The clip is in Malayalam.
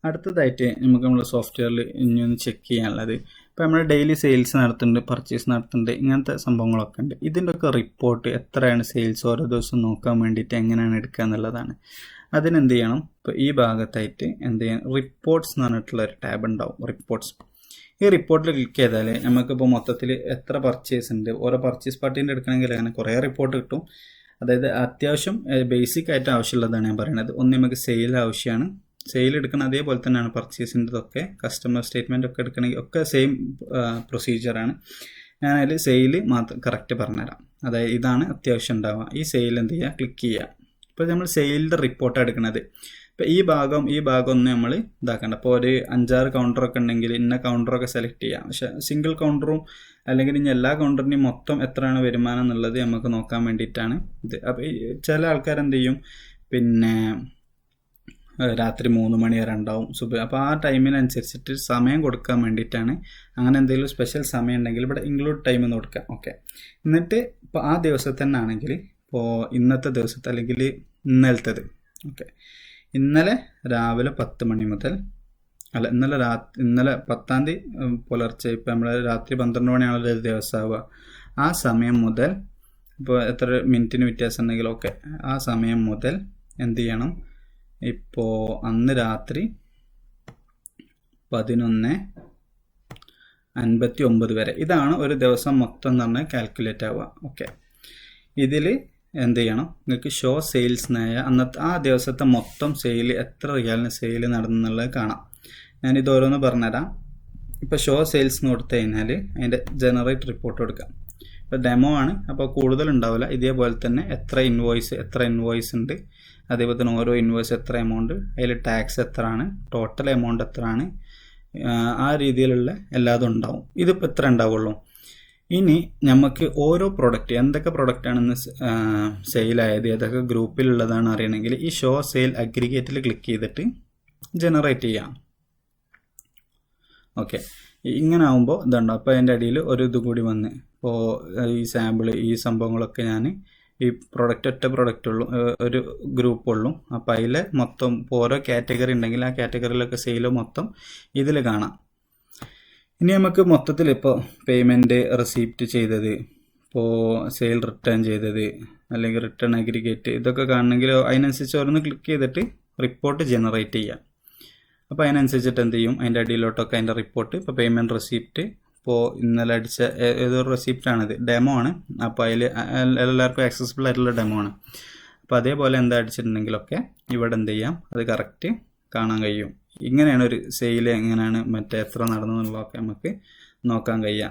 അടുത്തതായിട്ട് നമുക്ക് നമ്മുടെ സോഫ്റ്റ്വെയറിൽ ഇനി ഒന്ന് ചെക്ക് ചെയ്യാനുള്ളത്, ഇപ്പോൾ നമ്മൾ ഡെയിലി സെയിൽസ് നടത്തുന്നുണ്ട്, പർച്ചേസ് നടത്തുന്നുണ്ട്, ഇങ്ങനത്തെ സംഭവങ്ങളൊക്കെ ഉണ്ട്. ഇതിൻ്റെയൊക്കെ റിപ്പോർട്ട് എത്രയാണ് സെയിൽസ് ഓരോ ദിവസം നോക്കാൻ വേണ്ടിയിട്ട് എങ്ങനെയാണ് എടുക്കുക എന്നുള്ളതാണ്. അതിനെന്ത് ചെയ്യണം, ഇപ്പോൾ ഈ ഭാഗത്തായിട്ട് എന്ത് ചെയ്യണം, റിപ്പോർട്ട്സ് എന്ന് പറഞ്ഞിട്ടുള്ള ഒരു ടാബ് ഉണ്ടാവും, റിപ്പോർട്ട്സ്. ഈ റിപ്പോർട്ടിൽ ക്ലിക്ക് ചെയ്താൽ നമുക്കിപ്പോൾ മൊത്തത്തിൽ എത്ര പർച്ചേസ് ഉണ്ട്, ഓരോ പർച്ചേസ് പാർട്ടീൻ്റെ എടുക്കണമെങ്കിൽ അങ്ങനെ കുറേ റിപ്പോർട്ട് കിട്ടും. അതായത് അത്യാവശ്യം ബേസിക് ആയിട്ട് ആവശ്യമുള്ളതാണ് ഞാൻ പറയുന്നത്. ഒന്ന് നമുക്ക് സെയിൽ ആവശ്യമാണ്, സെയിൽ എടുക്കണം, അതേപോലെ തന്നെയാണ് പർച്ചേസിൻ്റെതൊക്കെ. കസ്റ്റമർ സ്റ്റേറ്റ്മെൻ്റ് ഒക്കെ എടുക്കണമെങ്കിൽ ഒക്കെ സെയിം പ്രൊസീജിയറാണ്. ഞാനതിൽ സെയിൽ മാത്രം കറക്റ്റ് പറഞ്ഞുതരാം. അതായത് ഇതാണ് അത്യാവശ്യം ഉണ്ടാവുക. ഈ സെയിൽ എന്ത് ചെയ്യുക, ക്ലിക്ക് ചെയ്യുക. ഇപ്പോൾ നമ്മൾ സെയിലിൻ്റെ റിപ്പോർട്ടാണ് എടുക്കുന്നത്. ഇപ്പോൾ ഈ ഭാഗം ഒന്ന് നമ്മൾ ഇതാക്കണ്ട. അപ്പോൾ ഒരു 5-6 കൗണ്ടറൊക്കെ ഉണ്ടെങ്കിൽ ഇന്ന കൗണ്ടറൊക്കെ സെലക്ട് ചെയ്യാം. പക്ഷേ സിംഗിൾ കൗണ്ടറും അല്ലെങ്കിൽ ഇനി എല്ലാ കൗണ്ടറിൻ്റെയും മൊത്തം എത്രയാണ് വരുമാനം എന്നുള്ളത് നമുക്ക് നോക്കാൻ വേണ്ടിയിട്ടാണ് ഇത്. അപ്പോൾ ചില ആൾക്കാരെന്ത് ചെയ്യും, പിന്നെ രാത്രി 3 മണി വരെ ഉണ്ടാവും സുബഹ്. അപ്പോൾ ആ ടൈമിനനുസരിച്ചിട്ട് സമയം കൊടുക്കാൻ വേണ്ടിയിട്ടാണ്. അങ്ങനെ എന്തെങ്കിലും സ്പെഷ്യൽ സമയം ഉണ്ടെങ്കിൽ ഇവിടെ ഇൻക്ലൂഡ് ടൈം എന്ന് കൊടുക്കാം. ഓക്കെ, എന്നിട്ട് ഇപ്പോൾ ആ ദിവസത്തെ തന്നെ ആണെങ്കിൽ ഇപ്പോൾ ഇന്നത്തെ ദിവസത്തെ അല്ലെങ്കിൽ ഇന്നലത്തേത്. ഓക്കെ, ഇന്നലെ രാവിലെ 10 മണി മുതൽ ഇന്നലെ 10-ാം തീയതി പുലർച്ചെ, ഇപ്പോൾ നമ്മൾ രാത്രി 12 മണിയാണല്ലോ ഒരു ദിവസമാവുക. ആ സമയം മുതൽ ഇപ്പോൾ എത്ര മിനിറ്റിന് വ്യത്യാസം ഉണ്ടെങ്കിലും ഓക്കെ, ആ സമയം മുതൽ എന്ത് ചെയ്യണം, ഇപ്പോൾ അന്ന് രാത്രി 11:59 വരെ, ഇതാണ് ഒരു ദിവസം മൊത്തം എന്ന് പറഞ്ഞാൽ കാൽക്കുലേറ്റ് ആവുക. ഓക്കെ, ഇതിൽ എന്ത് ചെയ്യണം, നിങ്ങൾക്ക് ഷോ സെയിൽസ് എന്നായ അന്നത്തെ ആ ദിവസത്തെ മൊത്തം സെയിൽ എത്ര റിയാലിന് സെയിൽ നടന്നുള്ളത് കാണാം. ഞാനിത് ഓരോന്ന് പറഞ്ഞുതരാം. ഇപ്പോൾ ഷോ സെയിൽസ് എന്ന് കൊടുത്തു കഴിഞ്ഞാൽ അതിൻ്റെ ജനറേറ്റ് റിപ്പോർട്ട് കൊടുക്കാം. ഇപ്പോൾ ഡെമോ ആണ്, അപ്പോൾ കൂടുതൽ ഉണ്ടാവില്ല. ഇതേപോലെ തന്നെ എത്ര ഇൻവോയ്സ് ഉണ്ട്, അതേപോലെ തന്നെ ഓരോ ഇൻവോയ്സ് എത്ര എമൗണ്ട്, അതിൽ ടാക്സ് എത്രയാണ്, ടോട്ടൽ എമൗണ്ട് എത്രയാണ്, ആ രീതിയിലുള്ള എല്ലാതും ഉണ്ടാവും. ഇതിപ്പോൾ എത്ര ഉണ്ടാവുള്ളൂ. ഇനി നമുക്ക് ഓരോ പ്രൊഡക്റ്റ് എന്തൊക്കെ പ്രൊഡക്റ്റാണെന്ന് സെയിലായത്, ഏതൊക്കെ ഗ്രൂപ്പിലുള്ളതാണ് അറിയണമെങ്കിൽ ഈ ഷോ സെയിൽ അഗ്രിഗേറ്റിൽ ക്ലിക്ക് ചെയ്തിട്ട് ജനറേറ്റ് ചെയ്യാം. ഓക്കെ, ഇങ്ങനെ ആകുമ്പോൾ ഇതുണ്ടോ. അപ്പോൾ അതിൻ്റെ അടിയിൽ ഒരു ഇത് കൂടി വന്ന്, ഇപ്പോൾ ഈ സാമ്പിൾ ഈ സംഭവങ്ങളൊക്കെ ഞാൻ ഈ ഒറ്റ പ്രൊഡക്റ്റ് ഉള്ളൂ, ഒരു ഗ്രൂപ്പ് ഉള്ളൂ. അപ്പോൾ അതിൽ മൊത്തം ഇപ്പോൾ ഓരോ കാറ്റഗറി ഉണ്ടെങ്കിൽ ആ കാറ്റഗറിയിലൊക്കെ സെയിൽ മൊത്തം ഇതിൽ കാണാം. ഇനി നമുക്ക് മൊത്തത്തിൽ ഇപ്പോൾ പേയ്മെൻറ്റ് റെസിപ്റ്റ് ചെയ്തത്, ഇപ്പോൾ സെയിൽ റിട്ടേൺ ചെയ്തത്, അല്ലെങ്കിൽ റിട്ടേൺ അഗ്രിഗേറ്റ്, ഇതൊക്കെ കാണണമെങ്കിൽ അതിനനുസരിച്ച് ഓരോന്ന് ക്ലിക്ക് ചെയ്തിട്ട് റിപ്പോർട്ട് ജനറേറ്റ് ചെയ്യാം. അപ്പോൾ അതിനനുസരിച്ചിട്ട് എന്ത് ചെയ്യും, അതിൻ്റെ അടിയിലോട്ടൊക്കെ അതിൻ്റെ റിപ്പോർട്ട്. ഇപ്പോൾ പേയ്മെൻറ്റ് റെസിപ്റ്റ്, ഇപ്പോൾ ഇന്നലെ അടിച്ച ഏതൊരു റെസിപ്റ്റാണിത്, ഡെമോ ആണ്. അപ്പോൾ അതിൽ എല്ലാവർക്കും ആക്സസിബിൾ ആയിട്ടുള്ള ഡെമോ ആണ്. അപ്പോൾ അതേപോലെ എന്താ അടിച്ചിട്ടുണ്ടെങ്കിലൊക്കെ ഇവിടെ എന്ത് ചെയ്യാം, അത് കറക്റ്റ് കാണാൻ കഴിയും. ഇങ്ങനെയാണ് ഒരു സെയിൽ എങ്ങനെയാണ് എത്ര നടന്നു എന്നുള്ളതൊക്കെ നമുക്ക് നോക്കാൻ കഴിയുക.